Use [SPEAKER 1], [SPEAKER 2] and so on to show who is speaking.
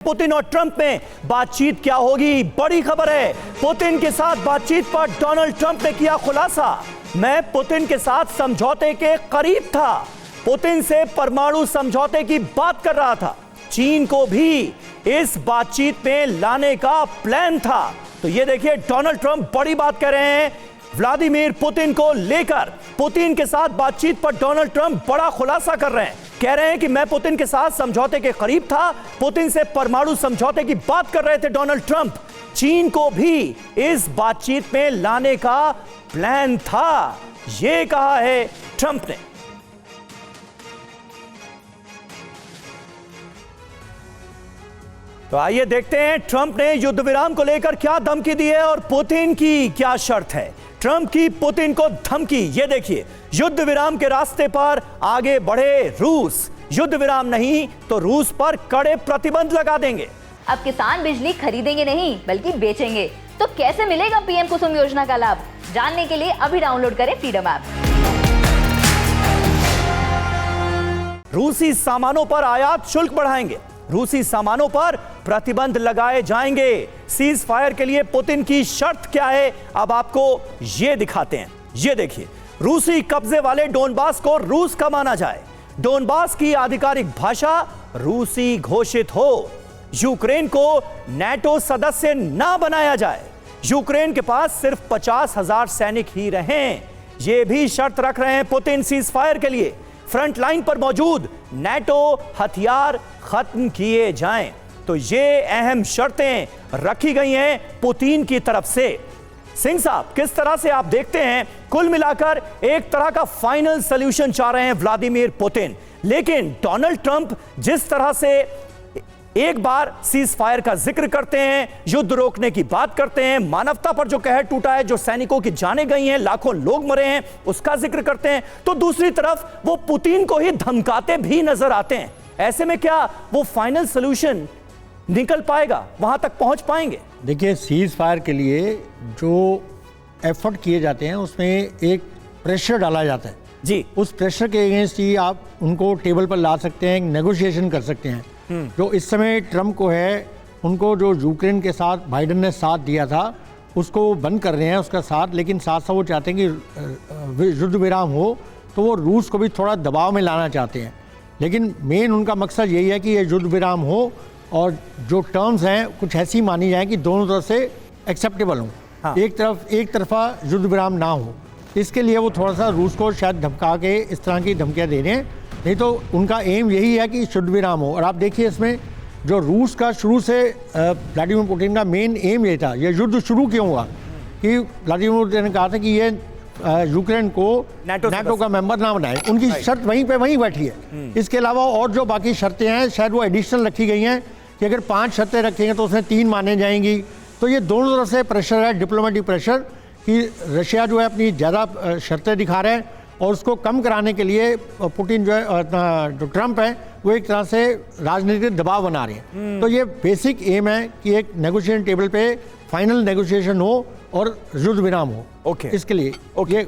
[SPEAKER 1] Putin और Trump में बातचीत क्या होगी? बड़ी खबर है, पुतिन के साथ बातचीत पर डोनाल्ड ट्रंप ने किया खुलासा। मैं पुतिन के साथ समझौते के करीब था, पुतिन से परमाणु समझौते की बात कर रहा था, चीन को भी इस बातचीत में लाने का प्लान था। तो ये देखिए, डोनाल्ड ट्रंप बड़ी बात कह रहे हैं व्लादिमीर पुतिन को लेकर। पुतिन के साथ बातचीत पर डोनाल्ड ट्रंप बड़ा खुलासा कर रहे हैं, कह रहे हैं कि मैं पुतिन के साथ समझौते के करीब था, पुतिन से परमाणु समझौते की बात कर रहे थे डोनाल्ड ट्रंप, चीन को भी इस बातचीत में लाने का प्लान था, यह कहा है ट्रंप ने। तो आइए देखते हैं ट्रंप ने युद्ध विराम को लेकर क्या धमकी दी है और पुतिन की क्या शर्त है। ट्रंप की पुतिन को धमकी, ये देखिए, युद्ध विराम के रास्ते पर आगे बढ़े रूस, युद्ध विराम नहीं तो रूस पर कड़े प्रतिबंध लगा देंगे।
[SPEAKER 2] अब किसान बिजली खरीदेंगे नहीं बल्कि बेचेंगे, तो कैसे मिलेगा पीएम कुसुम योजना का लाभ? जानने के लिए अभी डाउनलोड करें फ्रीडम ऐप।
[SPEAKER 1] रूसी सामानों पर आयात शुल्क बढ़ाएंगे, रूसी सामानों पर प्रतिबंध लगाए जाएंगे। सीज फायर के लिए पुतिन की शर्त क्या है, अब आपको यह दिखाते हैं। यह देखिए, रूसी कब्जे वाले डोनबास को रूस का माना जाए, डोनबास की आधिकारिक भाषा रूसी घोषित हो, यूक्रेन को नाटो सदस्य ना बनाया जाए, यूक्रेन के पास सिर्फ 50,000 सैनिक ही रहें, यह भी शर्त रख रहे हैं पुतिन सीज फायर के लिए। फ्रंट लाइन पर मौजूद नाटो हथियार खत्म किए जाएं, तो ये अहम शर्तें रखी गई हैं पुतिन की तरफ से। सिंह साहब, किस तरह से आप देखते हैं? कुल मिलाकर एक तरह का फाइनल सॉल्यूशन चाह रहे हैं व्लादिमीर पुतिन, लेकिन डोनाल्ड ट्रंप जिस तरह से एक बार सीज फायर का जिक्र करते हैं, युद्ध रोकने की बात करते हैं, मानवता पर जो कहर टूटा है, जो सैनिकों की जानें गई हैं, लाखों लोग मरे हैं, उसका जिक्र करते हैं, तो दूसरी तरफ वो पुतिन को ही धमकाते भी नजर आते हैं। ऐसे में क्या वो फाइनल सॉल्यूशन निकल पाएगा, वहां तक पहुंच पाएंगे?
[SPEAKER 3] देखिए, सीज फायर के लिए जो एफर्ट किए जाते हैं उसमें एक प्रेशर डाला जाता है
[SPEAKER 1] जी,
[SPEAKER 3] उस प्रेशर के अगेंस्ट ही आप उनको टेबल पर ला सकते हैं, नेगोशिएशन कर सकते हैं। जो इस समय ट्रंप को है, उनको जो यूक्रेन के साथ बाइडेन ने साथ दिया था उसको बंद कर रहे हैं उसका साथ, लेकिन साथ साथ वो चाहते हैं कि युद्ध विराम हो, तो वो रूस को भी थोड़ा दबाव में लाना चाहते हैं। लेकिन मेन उनका मकसद यही है कि ये युद्ध विराम हो और जो टर्म्स हैं कुछ ऐसी मानी जाए कि दोनों तरफ से एक्सेप्टेबल हो।
[SPEAKER 1] हाँ।
[SPEAKER 3] एक तरफा युद्ध विराम ना हो, इसके लिए वो थोड़ा सा रूस को शायद धमका के इस तरह की धमकियाँ दे रहे हैं, नहीं तो उनका एम यही है कि युद्ध विराम हो। और आप देखिए, इसमें जो रूस का शुरू से व्लादिमीर पुतिन का मेन एम ये था, ये युद्ध शुरू क्यों हुआ कि व्लादिमीर पुतिन ने कहा था कि ये यूक्रेन को नाटो का मेंबर ना बनाए, उनकी शर्त वहीं पे वहीं बैठी है। इसके अलावा और जो बाकी शर्तें हैं शायद वो एडिशनल रखी गई हैं कि अगर 5 शर्तें रखेंगे तो उसमें 3 माने जाएंगी। तो ये दोनों तरफ से प्रेशर है, डिप्लोमेटिक प्रेशर, कि रशिया जो है अपनी ज़्यादा शर्तें दिखा रहे हैं और उसको कम कराने के लिए पुतिन जो है, जो ट्रंप है, वो एक तरह से राजनीतिक दबाव बना रहे हैं। तो ये बेसिक एम है कि एक नेगोशिएशन टेबल पे फाइनल नेगोशिएशन हो और युद्ध विराम हो।
[SPEAKER 1] ओके,
[SPEAKER 3] इसके लिए
[SPEAKER 1] ओके।